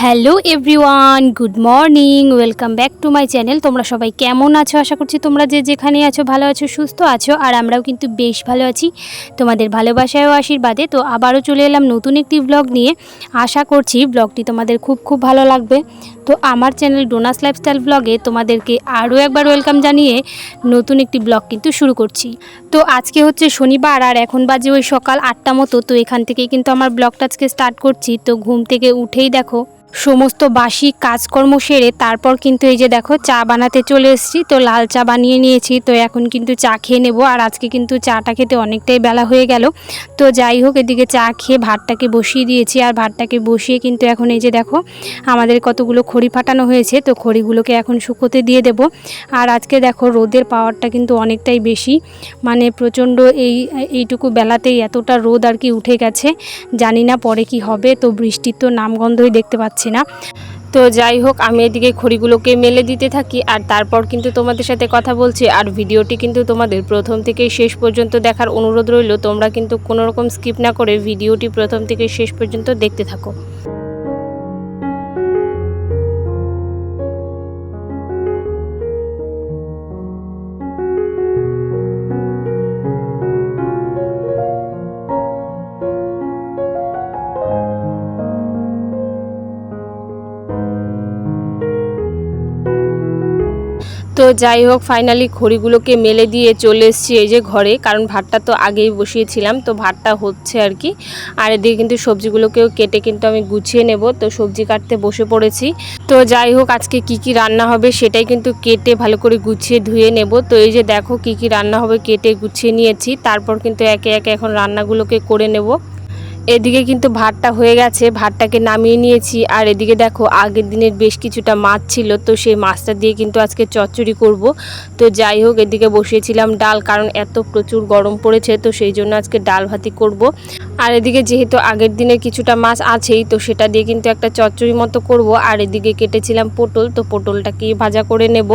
Hello everyone, good morning, welcome back to my channel. তোমরা সবাই কেমন আছো? আশা করছি তোমরা যে যেখানে আছো ভালো আছো, সুস্থ আছো। আর আমরাও কিন্তু বেশ ভালো আছি তোমাদের ভালোবাসায় ও আশীর্বাদে। তো আবারও চলে এলাম নতুন একটি ব্লগ নিয়ে। আশা করছি ব্লগটি তোমাদের খুব ভালো লাগবে। তো আমার চ্যানেল ডোনাস লাইফস্টাইল ব্লগে তোমাদেরকে আরও একবার ওয়েলকাম জানিয়ে নতুন একটি ব্লগ কিন্তু শুরু করছি। তো আজকে হচ্ছে শনিবার আর এখন বাজে ওই সকাল 8টা মতো। তো এখান থেকেই কিন্তু আমার ব্লগটা আজকে স্টার্ট করছি। তো ঘুম থেকে উঠেই দেখো সমস্ত বাসি কাজকর্ম সেরে তারপর কিন্তু এই যে দেখো চা বানাতে চলে এসেছি। তো লাল চা বানিয়ে নিয়েছি। তো এখন কিন্তু চা খেয়ে নেব। আর আজকে কিন্তু চাটা খেতে অনেকটাই বেলা হয়ে গেল। তো যাই হোক, এদিকে চা খেয়ে ভাতটাকে বসিয়ে দিয়েছি। আর ভাতটাকে বসিয়ে কিন্তু এখন এই যে দেখো আমাদের কতগুলো খড়ি ফাটানো হয়েছে। তো খড়িগুলোকে এখন শুকোতে দিয়ে দেব। আর আজকে দেখো রোদের পাওয়ারটা কিন্তু অনেকটাই বেশি, মানে প্রচণ্ড। এইটুকু বেলাতেই এতটা রোদ আর কি উঠে গেছে। জানি না পরে কি হবে। তো বৃষ্টির তো নামগন্ধই দেখতে পাচ্ছি না। তো যাই হোক, আমি এদিকে খড়িগুলোকে মেলে দিতে থাকি আর তারপর কিন্তু তোমাদের সাথে কথা বলছি। আর ভিডিওটি কিন্তু তোমাদের প্রথম থেকে শেষ পর্যন্ত দেখার অনুরোধ রইল। তোমরা কিন্তু কোনো রকম স্কিপ না করে ভিডিওটি প্রথম থেকে শেষ পর্যন্ত দেখতে থাকো। তো যাই হোক, ফাইনালি খড়িগুলোকে মেলে দিয়ে চলে এসেছি এই যে ঘরে, কারণ ভাতটা তো আগেই বসিয়েছিলাম। তো ভাতটা হচ্ছে আর কি। আর এদিকে কিন্তু সবজিগুলোকেও কেটে কিন্তু আমি গুছিয়ে নেব। তো সবজি কাটতে বসে পড়েছি। তো যাই হোক, আজকে কি রান্না হবে সেটাই কিন্তু কেটে ভালো করে গুছিয়ে ধুয়ে নেব। তো এই যে দেখো কি রান্না হবে কেটে গুছিয়ে নিয়েছি। তারপর কিন্তু একে একে এখন রান্নাগুলোকে করে নেব। এদিকে কিন্তু ভাতটা হয়ে গেছে, ভাতটাকে নামিয়ে নিয়েছি। আর এদিকে দেখো আগের দিনের বেশ কিছুটা মাছ ছিল। তো সেই মাছটা দিয়ে কিন্তু আজকে চচ্চড়ি করব। তো যাই হোক, এদিকে বসিয়েছিলাম ডাল, কারণ এত প্রচুর গরম পড়েছে। তো সেই জন্য আজকে ডাল ভাতি করব। আর এদিকে যেহেতু আগের দিনের কিছুটা মাছ আছেই, তো সেটা দিয়ে কিন্তু একটা চচ্চড়ি মতো করব। আর এদিকে কেটেছিলাম পটল, তো পটলটাকে ভাজা করে নেব।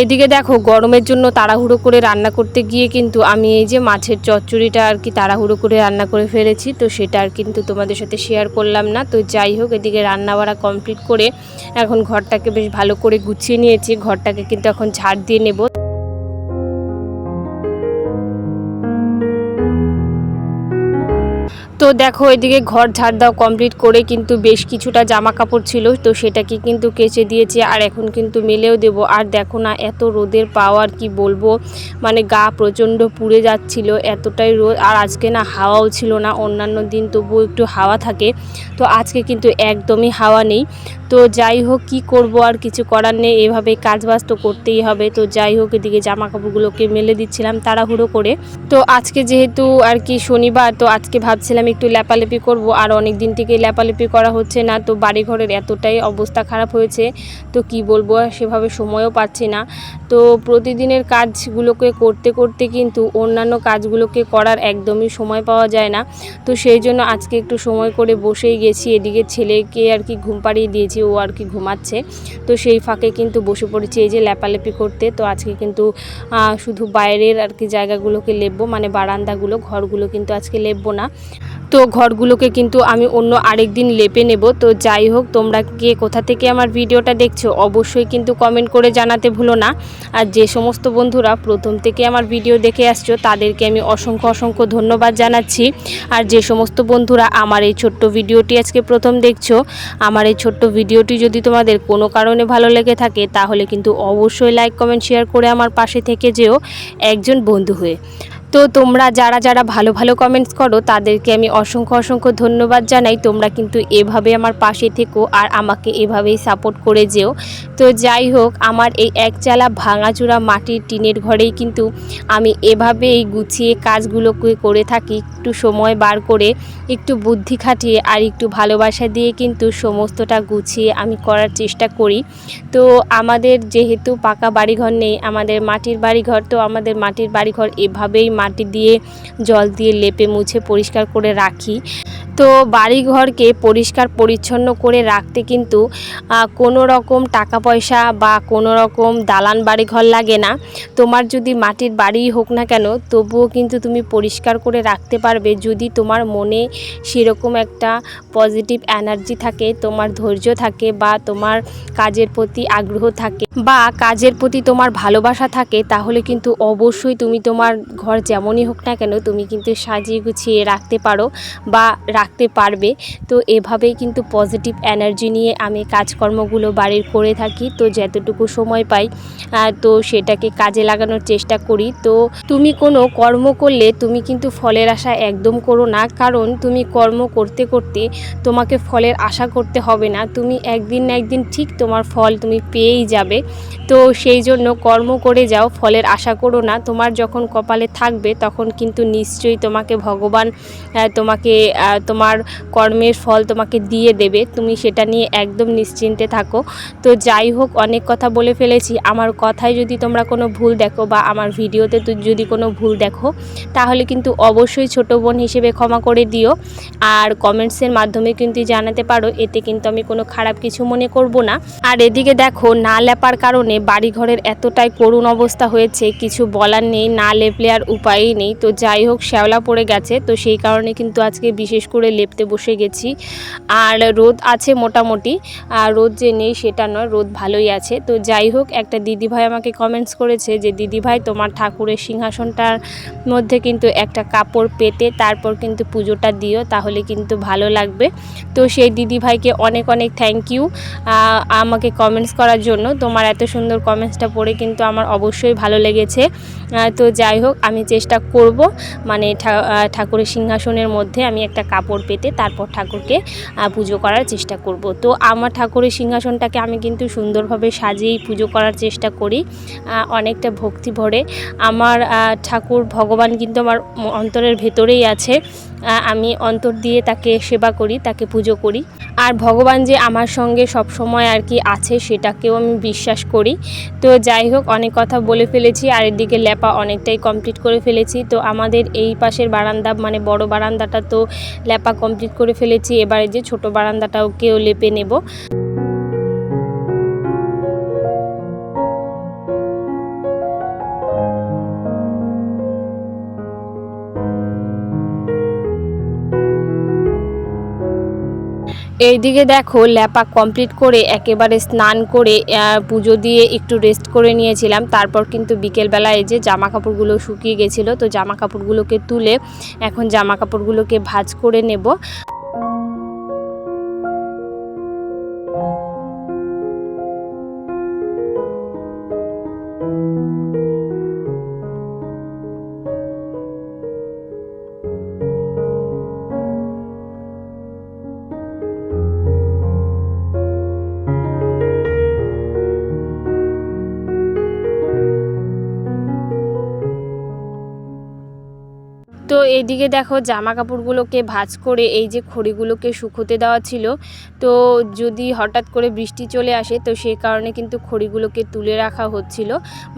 এদিকে দেখো গরমের জন্য তাড়াহুড়ো করে রান্না করতে গিয়ে কিন্তু আমি এই যে মাছের চচ্চড়িটা আর কি তাড়াহুড়ো করে রান্না করে ফেলেছি। তো সেটা আর কিন্তু তোমাদের সাথে শেয়ার করলাম না। তো যাই হোক, এদিকে রান্না বাড়া কমপ্লিট করে এখন ঘরটাকে বেশ ভালো করে গুছিয়ে নিয়েছি। ঘরটাকে কিন্তু এখন ঝাড় দিয়ে নেব। তো দেখো এদিকে ঘর ঝাড় দাও কমপ্লিট করে কিন্তু বেশ কিছুটা জামা কাপড় ছিল, তো সেটাকে কিন্তু কেচে দিয়েছি। আর এখন কিন্তু মেলেও দেব। আর দেখো না এত রোদের পাওয়ার কি বলবো, মানে গা প্রচণ্ড পুড়ে যাচ্ছিল, এতটাই রোদ। আর আজকে না হাওয়াও ছিল না। অন্যান্য দিন তবুও একটু হাওয়া থাকে, তো আজকে কিন্তু একদমই হাওয়া নেই। তো যাই হোক, কি করব, আর কিছু করার নেই, এভাবে কাজবাজ তো করতেই হবে। তো যাই হোক, এদিকে জামা কাপড়গুলোকে মেলে দিচ্ছিলাম তাড়াহুড়ো করে। তো আজকে যেহেতু আর কি শনিবার, তো আজকে ভাবছিলাম একটু লেপালেপি করব। আর অনেক দিন থেকে লেপালেপি করা হচ্ছে না। তো বাড়িঘরের এতটাই অবস্থা খারাপ হয়েছে, তো কি বলবো, সেভাবে সময়ও পাচ্ছি না। তো প্রতিদিনের কাজগুলোকে করতে করতে কিন্তু অন্যান্য কাজগুলোকে করার একদমই সময় পাওয়া যায় না। তো সেই জন্য আজকে একটু সময় করে বসেই গেছি। এদিকে ছেলেকে আর কি ঘুম পাড়িয়ে দিয়েছি, দেখছি ও আর কি ঘুমাচ্ছে, তো সেই ফাঁকে কিন্তু বসে পড়েছি এই যে লেপালেপি করতে। তো আজকে কিন্তু শুধু বাইরের আর কি জায়গাগুলোকে লেপবো, মানে বারান্দাগুলো, ঘরগুলো কিন্তু আজকে লেপবো না। তো ঘরগুলোকে কিন্তু আমি অন্য আরেক দিন লেপে নেব। তো যাই হোক, তোমরা কে কোথা থেকে আমার ভিডিওটা দেখছো অবশ্যই কিন্তু কমেন্ট করে জানাতে ভুলো না। আর যে সমস্ত বন্ধুরা প্রথম থেকে আমার ভিডিও দেখে আসছো তাদেরকে আমি অসংখ্য ধন্যবাদ জানাচ্ছি। আর যে সমস্ত বন্ধুরা আমার এই ছোট্ট ভিডিওটি আজকে প্রথম দেখছো, আমার এই ছোট্ট ভিডিওটি যদি তোমাদের কোনো কারণে ভালো লেগে থাকে তাহলে কিন্তু অবশ্যই লাইক কমেন্ট শেয়ার করে আমার পাশে থেকে যেও একজন বন্ধু হয়ে। তো তোমরা যারা ভালো কমেন্টস করো তাদেরকে আমি অসংখ্য ধন্যবাদ জানাই। তোমরা কিন্তু এভাবে আমার পাশে থেকো আর আমাকে এভাবেই সাপোর্ট করে যেও। তো যাই হোক, আমার এই একচালা ভাঙাচোরা মাটির টিনের ঘরেই কিন্তু আমি এভাবেই গুছিয়ে কাজগুলোকে করে থাকি, একটু সময় বার করে, একটু বুদ্ধি খাটিয়ে আর একটু ভালোবাসা দিয়ে কিন্তু সমস্তটা গুছিয়ে আমি করার চেষ্টা করি। তো আমাদের যেহেতু পাকা বাড়িঘর নেই, আমাদের মাটির বাড়িঘর, তো আমাদের মাটির বাড়িঘর এভাবেই মাটি দিয়ে জল দিয়ে লেপে মুছে পরিষ্কার করে রাখি। তো বাড়িঘরকে পরিষ্কার পরিচ্ছন্ন করে রাখতে কিন্তু কোনো রকম টাকা পয়সা বা কোনো রকম দালান বাড়িঘর লাগে না। তোমার যদি মাটির বাড়িই হোক না কেন, তবুও কিন্তু তুমি পরিষ্কার করে রাখতে পারবে যদি তোমার মনে সেরকম একটা পজিটিভ এনার্জি থাকে, তোমার ধৈর্য থাকে, বা তোমার কাজের প্রতি আগ্রহ থাকে, বা কাজের প্রতি তোমার ভালোবাসা থাকে, তাহলে কিন্তু অবশ্যই তুমি তোমার ঘর যেমনই হোক না কেন তুমি কিন্তু সাজিয়ে গুছিয়ে রাখতে পারো বা রাখতে পারবে। তো এভাবেই কিন্তু পজিটিভ এনার্জি নিয়ে আমি কাজকর্মগুলো বাড়ির করে থাকি। তো যতটুকু সময় পাই তো সেটাকে কাজে লাগানোর চেষ্টা করি। তো তুমি কোনো কর্ম করলে তুমি কিন্তু ফলের আশা একদম করো না, কারণ তুমি কর্ম করতে করতে তোমাকে ফলের আশা করতে হবে না, তুমি একদিন না একদিন ঠিক তোমার ফল তুমি পেয়েই যাবে। তো সেই জন্য কর্ম করে যাও, ফলের আশা করো না। তোমার যখন কপালে থাকবে তখন কিন্তু নিশ্চয়ই তোমাকে ভগবান তোমাকে তোমার কর্মের ফল তোমাকে দিয়ে দেবে, তুমি সেটা নিয়ে একদম নিশ্চিন্তে থাকো। তো যাই হোক, অনেক কথা বলে ফেলেছি। আমার কথায় যদি তোমরা কোনো ভুল দেখো বা আমার ভিডিওতে যদি কোনো ভুল দেখো তাহলে কিন্তু অবশ্যই ছোট বোন হিসেবে ক্ষমা করে দিও। আর কমেন্টসের মাধ্যমে কিন্তু জানাতে পারো, এতে কিন্তু আমি কোনো খারাপ কিছু মনে করব না। আর এদিকে দেখো, না লেপার কারণে বাড়িঘরের এতটাই করুণ অবস্থা হয়েছে, কিছু বলার নেই, না লেপলে আর উপায়ই নেই। তো যাই হোক, শ্যাওলা পড়ে গেছে, তো সেই কারণে কিন্তু আজকে বিশেষ করে লেপতে বসে গেছি। আর রোদ আছে মোটামুটি, আর রোদ যে নেই সেটা নয়, রোদ ভালোই আছে। তো যাই হোক, একটা দিদিভাই আমাকে কমেন্টস করেছে যে দিদিভাই তোমার ঠাকুরের সিংহাসনটার মধ্যে কিন্তু একটা কাপড় পেতে তারপর কিন্তু পুজোটা দিও, তাহলে কিন্তু ভালো লাগবে। তো সেই দিদিভাইকে অনেক থ্যাংক ইউ আমাকে কমেন্টস করার জন্য। তোমার এত সুন্দর কমেন্টসটা পড়ে কিন্তু আমার অবশ্যই ভালো লেগেছে। তো যাই হোক, আমি চেষ্টা করব মানে ঠাকুরের সিংহাসনের মধ্যে আমি একটা কাপড় পেতে তারপর ঠাকুরকে পুজো করার চেষ্টা করব। তো আমার ঠাকুরের সিংহাসনটাকে আমি কিন্তু সুন্দরভাবে সাজিয়েই পুজো করার চেষ্টা করি, অনেকটা ভক্তি ভরে। আমার ঠাকুর ভগবান কিন্তু আমার অন্তরের ভেতরেই আছে, আমি অন্তর দিয়ে তাকে সেবা করি, তাকে পুজো করি। আর ভগবান যে আমার সঙ্গে সব সময় আর কি আছে সেটাকেও আমি বিশ্বাস করি। তো যাই হোক, অনেক কথা বলে ফেলেছি, আর এদিকে লেপা অনেকটাই কমপ্লিট করে ফেলেছি। তো আমাদের এই পাশের বারান্দা মানে বড় বারান্দাটা তো লেপা কমপ্লিট করে ফেলেছি, এবারে যে ছোট বারান্দাটাকেও লেপে নেব। এইদিকে দেখো, ল্যাপা কমপ্লিট করে একেবারে স্নান করে পুজো দিয়ে একটু রেস্ট করে নিয়েছিলাম। তারপর কিন্তু বিকেলবেলা এই যে জামা কাপড়গুলো শুকিয়ে গেছিলো, তো জামা কাপড়গুলোকে তুলে এখন জামা কাপড়গুলোকে ভাঁজ করে নেব। তো এদিকে দেখো জামা কাপড়গুলোকে ভাঁজ করে এই যে খড়িগুলোকে শুকোতে দেওয়া ছিল। তো যদি হঠাৎ করে বৃষ্টি চলে আসে তো সেই কারণে কিন্তু খড়িগুলোকে তুলে রাখা হচ্ছিল,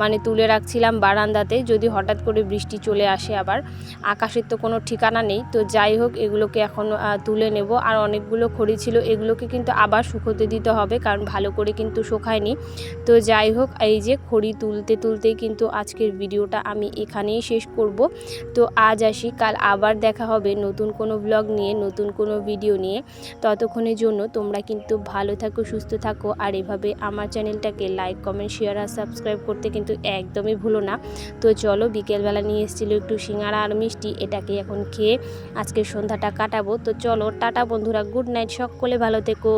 মানে তুলে রাখছিলাম বারান্দাতে, যদি হঠাৎ করে বৃষ্টি চলে আসে। আবার আকাশের তো কোনো ঠিকানা নেই। তো যাই হোক, এগুলোকে এখন তুলে নেব। আর অনেকগুলো খড়ি ছিল, এগুলোকে কিন্তু আবার শুকোতে দিতে হবে, কারণ ভালো করে কিন্তু শুকায়নি। তো যাই হোক, এই যে খড়ি তুলতে তুলতেই কিন্তু আজকের ভিডিওটা আমি এখানেই শেষ করব। তো আজ আসি, কাল আবার দেখা হবে নতুন কোনো ব্লগ নিয়ে, নতুন কোনো ভিডিও নিয়ে। ততক্ষণের জন্য তোমরা কিন্তু ভালো থাকো, সুস্থ থাকো, আর এভাবে আমার চ্যানেলটাকে লাইক, কমেন্ট, শেয়ার আর সাবস্ক্রাইব করতে কিন্তু একদমই ভুলো না। তো চলো, বিকেলবেলা নিয়ে এসেছিলো একটু সিঙ্গারা আর মিষ্টি, এটাকে এখন খেয়ে আজকের সন্ধ্যাটা কাটাবো। তো চলো, টাটা বন্ধুরা, গুড নাইট, সকলে ভালো থেকো।